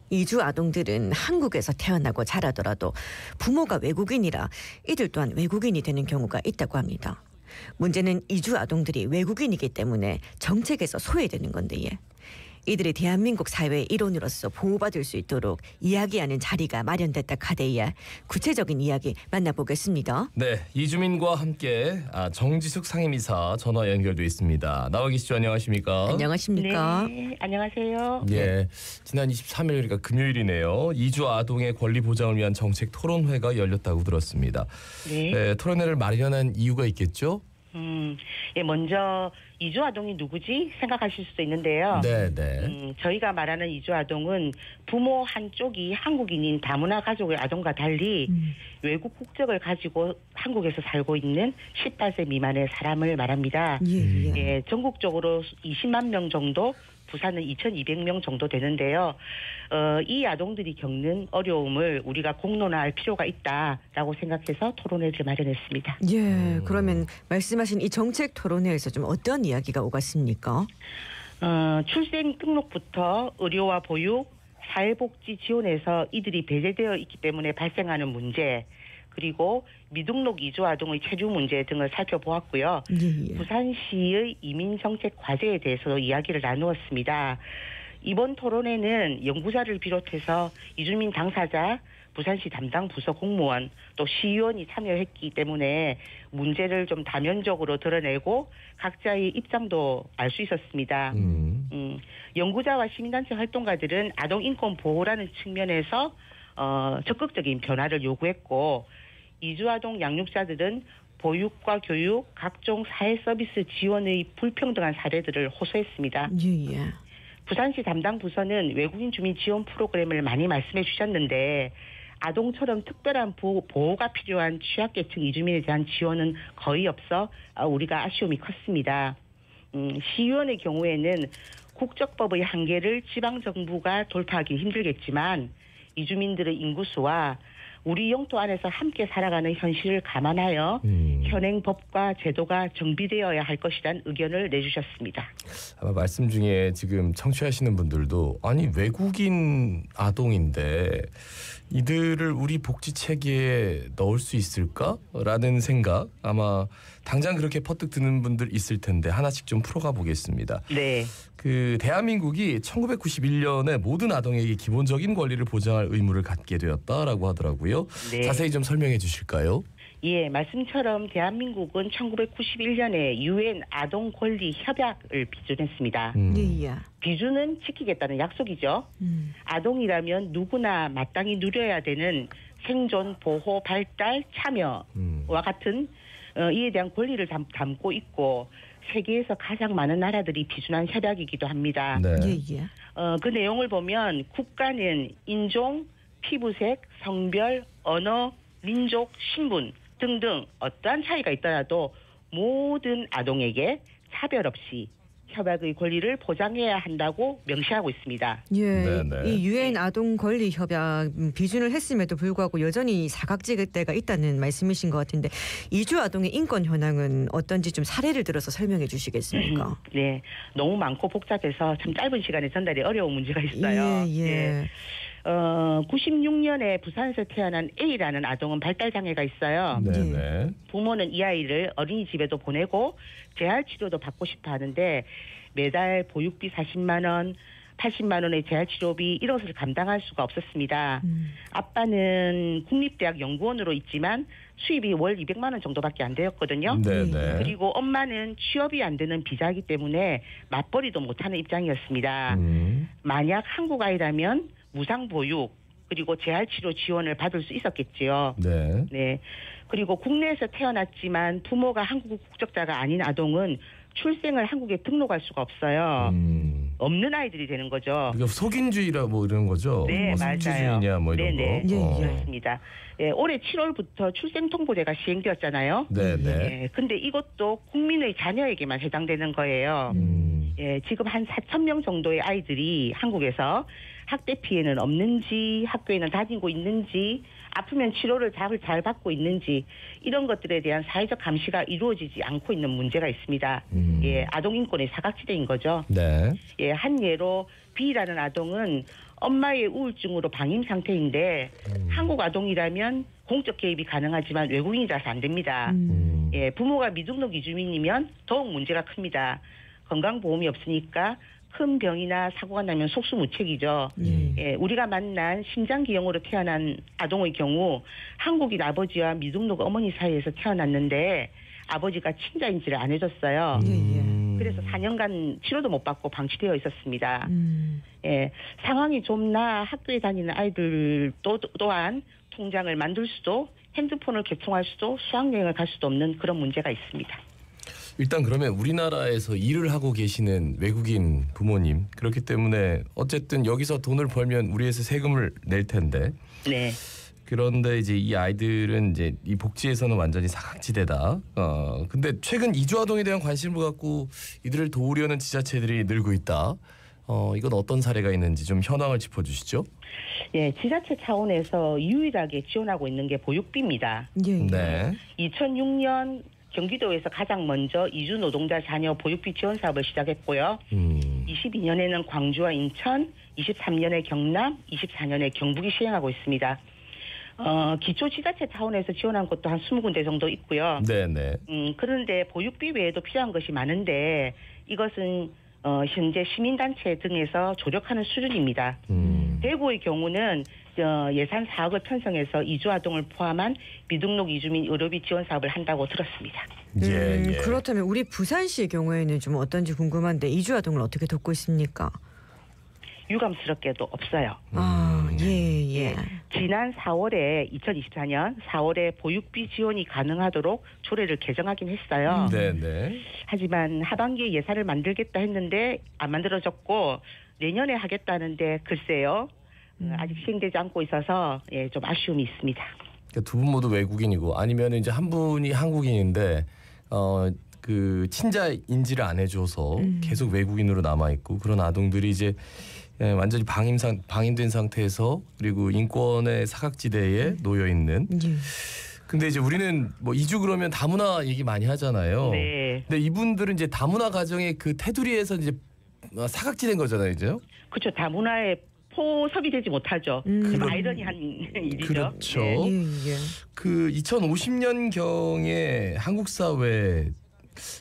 이주 아동들은 한국에서 태어나고 자라더라도 부모가 외국인이라 이들 또한 외국인이 되는 경우가 있다고 합니다. 문제는 이주 아동들이 외국인이기 때문에 정책에서 소외되는 건데 이들이 대한민국 사회의 일원으로서 보호받을 수 있도록 이야기하는 자리가 마련됐다 카대에 구체적인 이야기 만나보겠습니다. 네, 이주민과 함께 정지숙 상임이사 전화 연결돼 있습니다. 나와 계시죠? 안녕하십니까? 안녕하십니까? 네, 안녕하세요. 예, 지난 23일 그러니까 금요일이네요. 이주 아동의 권리 보장을 위한 정책 토론회가 열렸다고 들었습니다. 네. 토론회를 마련한 이유가 있겠죠? 예, 먼저 이주 아동이 누구지 생각하실 수도 있는데요. 네. 저희가 말하는 이주 아동은 부모 한쪽이 한국인인 다문화 가족의 아동과 달리 외국 국적을 가지고 한국에서 살고 있는 18세 미만의 사람을 말합니다. 예, 전국적으로 20만 명 정도, 부산은 2,200명 정도 되는데요. 이 아동들이 겪는 어려움을 우리가 공론화할 필요가 있다라고 생각해서 토론회를 마련했습니다. 예, 그러면 말씀하신 이 정책 토론회에서 좀 어떤 이야기가 오갔습니까? 출생 등록부터 의료와 보육, 사회복지 지원에서 이들이 배제되어 있기 때문에 발생하는 문제, 그리고 미등록 이주 아동의 체류 문제 등을 살펴보았고요. 예. 부산시의 이민정책 과제에 대해서 이야기를 나누었습니다. 이번 토론회는 연구자를 비롯해서 이주민 당사자, 부산시 담당 부서 공무원, 또 시의원이 참여했기 때문에 문제를 좀 다면적으로 드러내고 각자의 입장도 알 수 있었습니다. 연구자와 시민단체 활동가들은 아동 인권 보호라는 측면에서 적극적인 변화를 요구했고, 이주아동 양육자들은 보육과 교육, 각종 사회 서비스 지원의 불평등한 사례들을 호소했습니다. 예. 부산시 담당 부서는 외국인 주민 지원 프로그램을 많이 말씀해 주셨는데 아동처럼 특별한 보호가 필요한 취약계층 이주민에 대한 지원은 거의 없어 우리가 아쉬움이 컸습니다. 시의원의 경우에는 국적법의 한계를 지방정부가 돌파하기 힘들겠지만 이주민들의 인구수와 우리 영토 안에서 함께 살아가는 현실을 감안하여 현행 법과 제도가 정비되어야 할 것이란 의견을 내주셨습니다. 아마 말씀 중에 지금 청취하시는 분들도 아니 외국인 아동인데 이들을 우리 복지 체계에 넣을 수 있을까라는 생각 아마 당장 그렇게 퍼뜩 드는 분들 있을 텐데 하나씩 좀 풀어가 보겠습니다. 네. 대한민국이 1991년에 모든 아동에게 기본적인 권리를 보장할 의무를 갖게 되었다라고 하더라고요. 네. 자세히 좀 설명해 주실까요? 예, 말씀처럼 대한민국은 1991년에 유엔 아동 권리 협약을 비준했습니다. 예. 비준은 지키겠다는 약속이죠. 아동이라면 누구나 마땅히 누려야 되는 생존, 보호, 발달, 참여와 같은 이에 대한 권리를 담고 있고 세계에서 가장 많은 나라들이 비준한 협약이기도 합니다. 네. 예. 그 내용을 보면 국가는 인종, 피부색, 성별, 언어, 민족, 신분 등등 어떠한 차이가 있더라도 모든 아동에게 차별 없이 협약의 권리를 보장해야 한다고 명시하고 있습니다. 예, 네네. 이 유엔 아동 권리 협약 비준을 했음에도 불구하고 여전히 사각지을 때가 있다는 말씀이신 것 같은데 이주 아동의 인권 현황은 어떤지 좀 사례를 들어서 설명해 주시겠습니까? 네, 너무 많고 복잡해서 참 짧은 시간에 전달이 어려운 문제가 있어요. 예. 96년에 부산에서 태어난 A라는 아동은 발달 장애가 있어요. 네. 부모는 이 아이를 어린이집에도 보내고 재활 치료도 받고 싶어 하는데 매달 보육비 40만 원, 80만 원의 재활치료비 이것을 감당할 수가 없었습니다. 아빠는 국립대학 연구원으로 있지만 수입이 월 200만 원 정도밖에 안 되었거든요. 네네. 그리고 엄마는 취업이 안 되는 비자이기 때문에 맞벌이도 못하는 입장이었습니다. 만약 한국 아이라면 무상보육 그리고 재활치료 지원을 받을 수 있었겠지요. 네. 그리고 국내에서 태어났지만 부모가 한국 국적자가 아닌 아동은 출생을 한국에 등록할 수가 없어요. 없는 아이들이 되는 거죠. 그러니까 속인주의라 뭐 이런 거죠. 네, 뭐 맞아요. 성취주의냐 뭐 이런 네네. 거. 그렇습니다. 예, 올해 7월부터 출생통보제가 시행되었잖아요. 네네. 예, 근데 이것도 국민의 자녀에게만 해당되는 거예요. 예, 지금 한 4,000명 정도의 아이들이 한국에서 학대 피해는 없는지, 학교에는 다니고 있는지, 아프면 치료를 잘 받고 있는지 이런 것들에 대한 사회적 감시가 이루어지지 않고 있는 문제가 있습니다. 예, 아동인권의 사각지대인 거죠. 네. 예, 한 예로 B라는 아동은 엄마의 우울증으로 방임 상태인데 한국 아동이라면 공적 개입이 가능하지만 외국인이라서 안 됩니다. 예, 부모가 미등록 이주민이면 더욱 문제가 큽니다. 건강보험이 없으니까 큰 병이나 사고가 나면 속수무책이죠. 예, 우리가 만난 심장기형으로 태어난 아동의 경우 한국인 아버지와 미등록 어머니 사이에서 태어났는데 아버지가 친자인지를 안 해줬어요. 그래서 4년간 치료도 못 받고 방치되어 있었습니다. 예, 상황이 좀 나 학교에 다니는 아이들 또한 통장을 만들 수도 핸드폰을 개통할 수도 수학여행을 갈 수도 없는 그런 문제가 있습니다. 일단 그러면 우리나라에서 일을 하고 계시는 외국인 부모님 그렇기 때문에 어쨌든 여기서 돈을 벌면 우리에서 세금을 낼 텐데. 네. 그런데 이제 이 아이들은 이제 이 복지에서는 완전히 사각지대다. 근데 최근 이주아동에 대한 관심을 갖고 이들을 도우려는 지자체들이 늘고 있다. 이건 어떤 사례가 있는지 좀 현황을 짚어주시죠. 예, 지자체 차원에서 유일하게 지원하고 있는 게 보육비입니다. 네. 2006년 경기도에서 가장 먼저 이주 노동자 자녀 보육비 지원 사업을 시작했고요. 22년에는 광주와 인천, 23년에 경남, 24년에 경북이 시행하고 있습니다. 기초 지자체 차원에서 지원한 것도 한 20군데 정도 있고요. 네네. 그런데 보육비 외에도 필요한 것이 많은데 이것은 현재 시민단체 등에서 조력하는 수준입니다. 대구의 경우는 예산 4억을 편성해서 이주아동을 포함한 미등록 이주민 의료비 지원 사업을 한다고 들었습니다. 예. 그렇다면 우리 부산시의 경우에는 좀 어떤지 궁금한데 이주아동을 어떻게 돕고 있습니까? 유감스럽게도 없어요. 예. 지난 2024년 4월에 보육비 지원이 가능하도록 조례를 개정하긴 했어요. 네네. 하지만 하반기에 예산을 만들겠다 했는데 안 만들어졌고 내년에 하겠다는데 글쎄요. 아직 시행되지 않고 있어서 좀 아쉬움이 있습니다. 그러니까 두 분 모두 외국인이고 아니면 이제 한 분이 한국인인데 그 친자 인지를 안 해줘서 계속 외국인으로 남아 있고 그런 아동들이 이제 완전히 방임된 상태에서 그리고 인권의 사각지대에 놓여 있는. 근데 이제 우리는 뭐 이주 그러면 다문화 얘기 많이 하잖아요. 네. 근데 이분들은 이제 다문화 가정의 그 테두리에서 이제 사각지대인 거잖아요, 이제. 그렇죠. 다문화에 포섭이 되지 못하죠. 좀 아이러니한 일이죠. 그렇죠. 네. 그 2050년 경에 한국 사회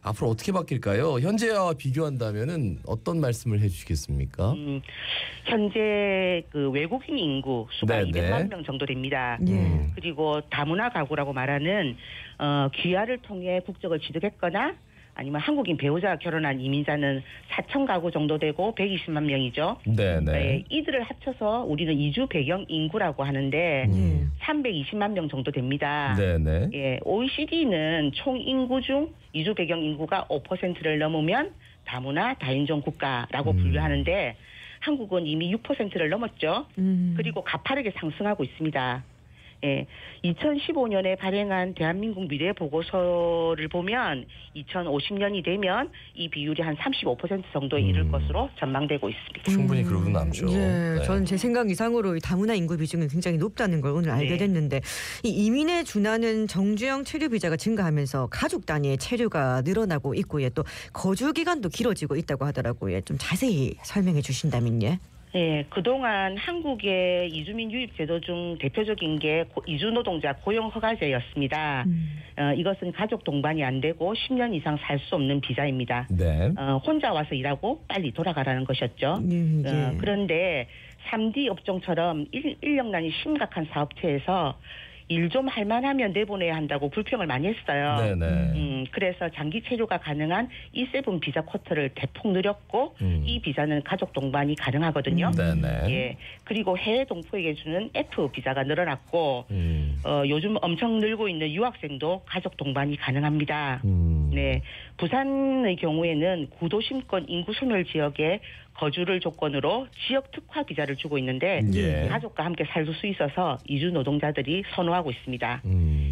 앞으로 어떻게 바뀔까요? 현재와 비교한다면은 어떤 말씀을 해주시겠습니까? 현재 그 외국인 인구 수가 200만 명 정도 됩니다. 그리고 다문화 가구라고 말하는 귀화를 통해 국적을 취득했거나 아니면 한국인 배우자와 결혼한 이민자는 4천 가구 정도 되고 120만 명이죠. 네, 이들을 합쳐서 우리는 이주 배경 인구라고 하는데 320만 명 정도 됩니다. 네네. 예, OECD는 총 인구 중 이주 배경 인구가 5%를 넘으면 다문화 다인종 국가라고 분류하는데 한국은 이미 6%를 넘었죠. 그리고 가파르게 상승하고 있습니다. 예, 2015년에 발행한 대한민국 미래 보고서를 보면 2050년이 되면 이 비율이 한 35% 정도에 이를 것으로 전망되고 있습니다. 충분히 그러고 남죠. 네. 저는 제 생각 이상으로 이 다문화 인구 비중이 굉장히 높다는 걸 오늘 알게 됐는데 이 이민에 준하는 정주영 체류 비자가 증가하면서 가족 단위의 체류가 늘어나고 있고 또 거주 기간도 길어지고 있다고 하더라고요. 좀 자세히 설명해 주신다면요. 네, 그동안 한국의 이주민 유입 제도 중 대표적인 게 이주 노동자 고용 허가제였습니다. 이것은 가족 동반이 안 되고 10년 이상 살 수 없는 비자입니다. 네. 혼자 와서 일하고 빨리 돌아가라는 것이었죠. 그런데 3D 업종처럼 인력난이 심각한 사업체에서 일 좀 할만하면 내보내야 한다고 불평을 많이 했어요. 네네. 그래서 장기 체류가 가능한 E7 비자 쿼터를 대폭 늘렸고 이 비자는 가족 동반이 가능하거든요. 네네. 예. 그리고 해외 동포에게 주는 F 비자가 늘어났고 요즘 엄청 늘고 있는 유학생도 가족 동반이 가능합니다. 네. 부산의 경우에는 구도심권 인구 소멸 지역에 거주를 조건으로 지역 특화 비자를 주고 있는데 예. 가족과 함께 살 수 있어서 이주 노동자들이 선호하고 있습니다.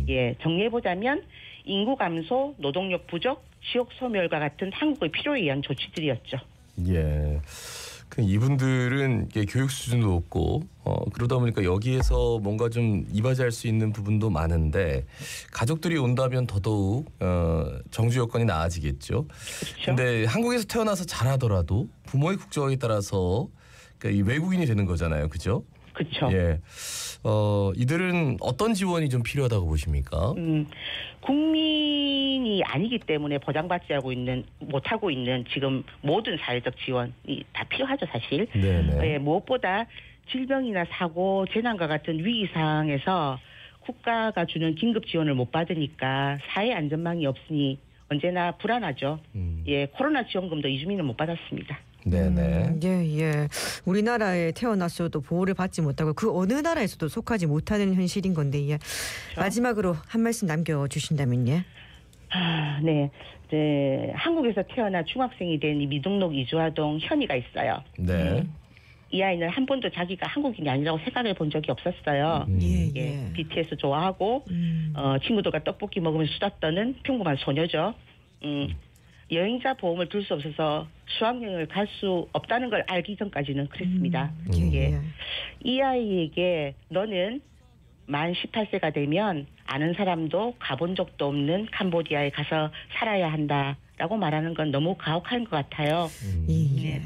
예, 정리해 보자면 인구 감소, 노동력 부족, 지역 소멸과 같은 한국의 필요에 의한 조치들이었죠. 예. 이분들은 교육 수준도 높고 그러다 보니까 여기에서 뭔가 좀 이바지할 수 있는 부분도 많은데 가족들이 온다면 더더욱 정주 여건이 나아지겠죠. 그런데 한국에서 태어나서 자라더라도 부모의 국적에 따라서 이 외국인이 되는 거잖아요, 그죠? 그렇죠. 예. 이들은 어떤 지원이 좀 필요하다고 보십니까? 국민이 아니기 때문에 보장받지 못하고 있는 지금 모든 사회적 지원이 다 필요하죠, 사실. 네네. 예, 무엇보다 질병이나 사고, 재난과 같은 위기 상황에서 국가가 주는 긴급 지원을 못 받으니까 사회 안전망이 없으니 언제나 불안하죠. 예, 코로나 지원금도 이주민은 못 받았습니다. 네네. 예. 우리나라에 태어났어도 보호를 받지 못하고 그 어느 나라에서도 속하지 못하는 현실인 건데 예. 그렇죠? 마지막으로 한 말씀 남겨주신다면 예. 네. 한국에서 태어나 중학생이 된 이 미등록 이주아동 현이가 있어요. 네. 이 아이는 한 번도 자기가 한국인이 아니라고 생각해 본 적이 없었어요. 예. BTS 좋아하고 친구들과 떡볶이 먹으면 수다 떠는 평범한 소녀죠. 여행자 보험을 들 수 없어서 수학여행을 갈 수 없다는 걸 알기 전까지는 그랬습니다. 예. 이 아이에게 너는 만 18세가 되면 아는 사람도 가본 적도 없는 캄보디아에 가서 살아야 한다라고 말하는 건 너무 가혹한 것 같아요. 예.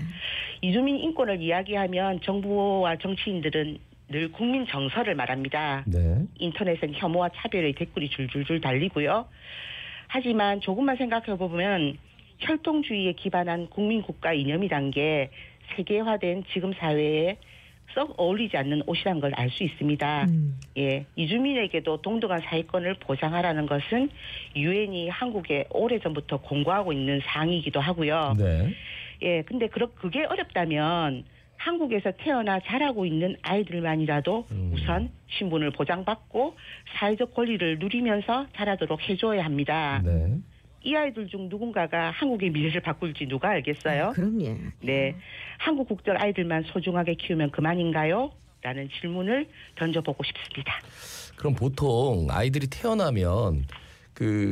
이주민 인권을 이야기하면 정부와 정치인들은 늘 국민 정서를 말합니다. 네. 인터넷은 혐오와 차별의 댓글이 줄줄줄 달리고요. 하지만 조금만 생각해 보면 혈통주의에 기반한 국민국가 이념이란 게 세계화된 지금 사회에 썩 어울리지 않는 옷이란 걸 알 수 있습니다. 예, 이주민에게도 동등한 사회권을 보장하라는 것은 유엔이 한국에 오래전부터 공고하고 있는 사항이기도 하고요. 네. 예, 근데 그게 어렵다면 한국에서 태어나 자라고 있는 아이들만이라도 우선 신분을 보장받고 사회적 권리를 누리면서 자라도록 해줘야 합니다. 네. 이 아이들 중 누군가가 한국의 미래를 바꿀지 누가 알겠어요? 그럼요. 네, 한국 국적 아이들만 소중하게 키우면 그만인가요? 라는 질문을 던져보고 싶습니다. 그럼 보통 아이들이 태어나면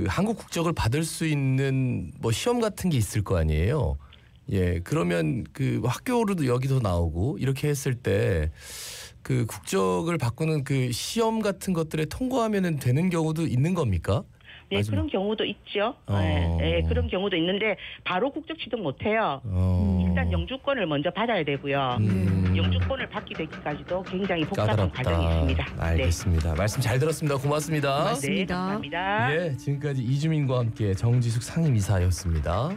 한국 국적을 받을 수 있는 시험 같은 게 있을 거 아니에요? 예, 그러면 학교로도 여기서 나오고 이렇게 했을 때 국적을 바꾸는 시험 같은 것들에 통과하면은 되는 경우도 있는 겁니까? 네, 마지막. 그런 경우도 있죠. 네, 그런 경우도 있는데 바로 국적 취득 못해요. 일단 영주권을 먼저 받아야 되고요. 영주권을 받게 되기까지도 굉장히 복잡한 과정이 있습니다. 알겠습니다. 네. 말씀 잘 들었습니다. 고맙습니다. 네, 감사합니다. 예, 지금까지 이주민과 함께 정지숙 상임이사였습니다.